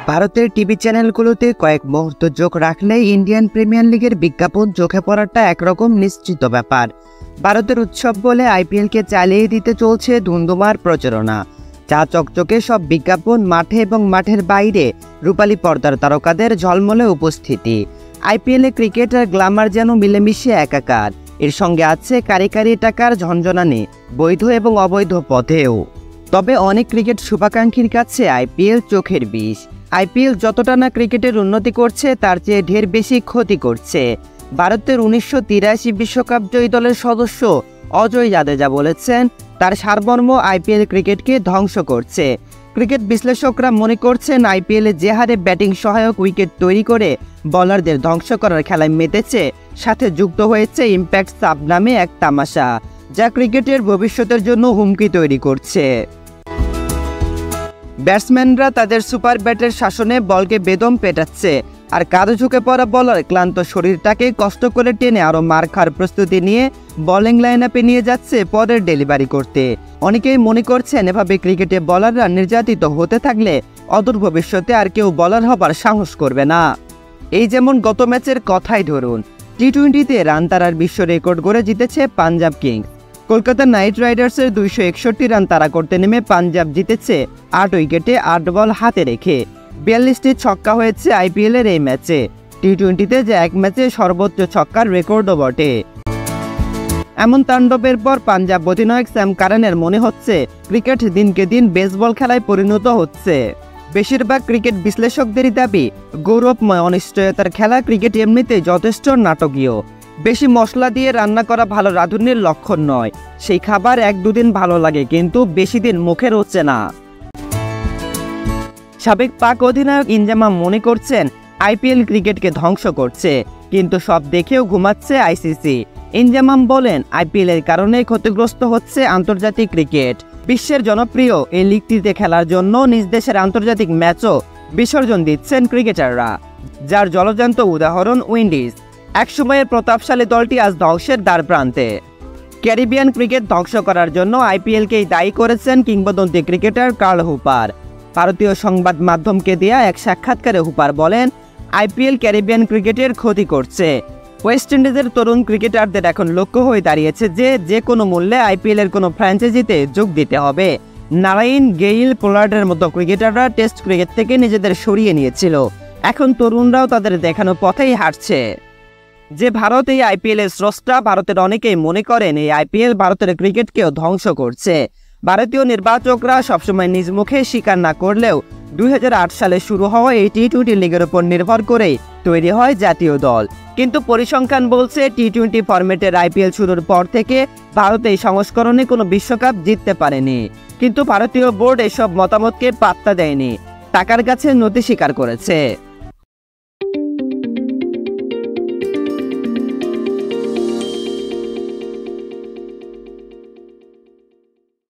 ভারতের টিভি চ্যানেলগুলোতে কয়েক মুহূর্ত চোখ রাখলে ইন্ডিয়ান প্রিমিয়ার লিগের বিজ্ঞাপন চোখে পড়াটা একরকম নিশ্চিত ব্যাপার। ভারতের উৎসব বলে আইপিএলকে চালিয়ে দিতে চলছে ধুন্ধুমার প্রচারণা। চা চকচকে সব বিজ্ঞাপন, মাঠে এবং মাঠের বাইরে রূপালী পর্দার তারকাদের ঝলমলে উপস্থিতি। আইপিএলে ক্রিকেট আর গ্ল্যামার যেন মিলেমিশে একাকার। এর সঙ্গে আছে কারি কারি টাকার ঝনঝনানি, বৈধ এবং অবৈধ পথেও। তবে অনেক ক্রিকেট শুভাকাঙ্ক্ষীর কাছে আইপিএল চোখের বিষ। আইপিএল যতটা না ক্রিকেটের উন্নতি করছে, তার চেয়ে ঢের বেশি ক্ষতি করছে। ভারতের 1983 বিশ্বকাপ জয়ী দলের সদস্য অজয় জাদেজা বলেছেন, তার সারমর্ম আইপিএল ক্রিকেটকে ধ্বংস করছে। ক্রিকেট বিশ্লেষকরা মনে করছেন, আইপিএলে যে হারে ব্যাটিং সহায়ক উইকেট তৈরি করে বোলারদের ধ্বংস করার খেলায় মেতেছে, সাথে যুক্ত হয়েছে ইম্প্যাক্ট সাব নামে এক তামাশা, যা ক্রিকেটের ভবিষ্যতের জন্য হুমকি তৈরি করছে। ব্যাটসম্যানরা তাদের সুপার ব্যাটের শাসনে বলকে বেদম পেটাচ্ছে, আর কাঁধে ঝুঁকে পড়া বলার ক্লান্ত শরীরটাকে কষ্ট করে টেনে আরও মার খাওয়ার প্রস্তুতি নিয়ে বোলিং লাইন আপে নিয়ে যাচ্ছে পরের ডেলিভারি করতে। অনেকেই মনে করছেন, এভাবে ক্রিকেটে বোলাররা নির্যাতিত হতে থাকলে অদূর ভবিষ্যতে আর কেউ বোলার হবার সাহস করবে না। এই যেমন গত ম্যাচের কথাই ধরুন, টি-20তে রান তাড়ার বিশ্ব রেকর্ড গড়ে জিতেছে পাঞ্জাব কিংস। কলকাতা নাইট রাইডার্সের 261 রান তাড়া করতে নেমে পাঞ্জাব জিতেছে 8 উইকেটে 8 বল হাতে রেখে। 42টি ছক্কা হয়েছে আইপিএলের এই ম্যাচে। টি-20তে যে এক ম্যাচে সর্বোচ্চ ছক্কার রেকর্ডও বটে। এমন তাণ্ডবের পর পাঞ্জাব অধিনায়ক স্যাম কারানের মনে হচ্ছে, ক্রিকেট দিনকে দিন বেসবল খেলায় পরিণত হচ্ছে। বেশিরভাগ ক্রিকেট বিশ্লেষকদেরই দাবি, গৌরবময় অনিশ্চয়তার খেলা ক্রিকেট এমনিতে যথেষ্ট নাটকীয়। বেশি মশলা দিয়ে রান্না করা ভালো রাঁধুনির লক্ষণ নয়। সেই খাবার 1-2 দিন ভালো লাগে, কিন্তু বেশি দিন মুখে রোচে না। সাবেক পাক অধিনায়ক ইনজামাম মনে করছেন, আইপিএল ক্রিকেটকে ধ্বংস করছে, কিন্তু সব দেখেও ঘুমাচ্ছে আইসিসি। ইনজামাম বলেন, আইপিএলের কারণে ক্ষতিগ্রস্ত হচ্ছে আন্তর্জাতিক ক্রিকেট। বিশ্বের জনপ্রিয় এই লিগটিতে খেলার জন্য নিজ দেশের আন্তর্জাতিক ম্যাচও বিসর্জন দিচ্ছেন ক্রিকেটাররা, যার জলজান্ত উদাহরণ উইন্ডিজ। একসময়ের প্রতাপশালী দলটি আজ ধ্বংসের দ্বারপ্রান্তে। ক্যারিবিয়ান ক্রিকেট ধ্বংস করার জন্য আইপিএলকেই দায়ী করেছেন কিংবদন্তি ক্রিকেটার কার্ল হুপার। ভারতীয় সংবাদ মাধ্যমকে দেয়া এক সাক্ষাৎকারে হুপার বলেন, আইপিএল ক্যারিবিয়ান ক্রিকেটের ক্ষতি করছে। ওয়েস্ট ইন্ডিজের তরুণ ক্রিকেটারদের এখন লক্ষ্য হয়ে দাঁড়িয়েছে যে কোনো মূল্যে আইপিএলের কোনো ফ্র্যাঞ্চাইজিতে যোগ দিতে হবে। নারাইন, গেইল, পোলার্ডের মতো ক্রিকেটাররা টেস্ট ক্রিকেট থেকে নিজেদের সরিয়ে নিয়েছিল। এখন তরুণরাও তাদের দেখানো পথেই হাঁটছে। যে ভারত এই আইপিএলের স্রষ্টা, ভারতের অনেকেই মনে করেন এই আইপিএল ভারতের ক্রিকেটকেও ধ্বংস করছে। ভারতীয় নির্বাচকরা সবসময় নিজ মুখে স্বীকার না করলেও 2008 সালে শুরু হওয়া এই টি-20 লিগের উপর নির্ভর করেই তৈরি হয় জাতীয় দল। কিন্তু পরিসংখ্যান বলছে, টি-20 ফরম্যাটের আইপিএল শুরুর পর থেকে ভারত এই সংস্করণে কোনো বিশ্বকাপ জিততে পারেনি। কিন্তু ভারতীয় বোর্ড এসব মতামতকে পাত্তা দেয়নি, টাকার কাছে নতি স্বীকার করেছে।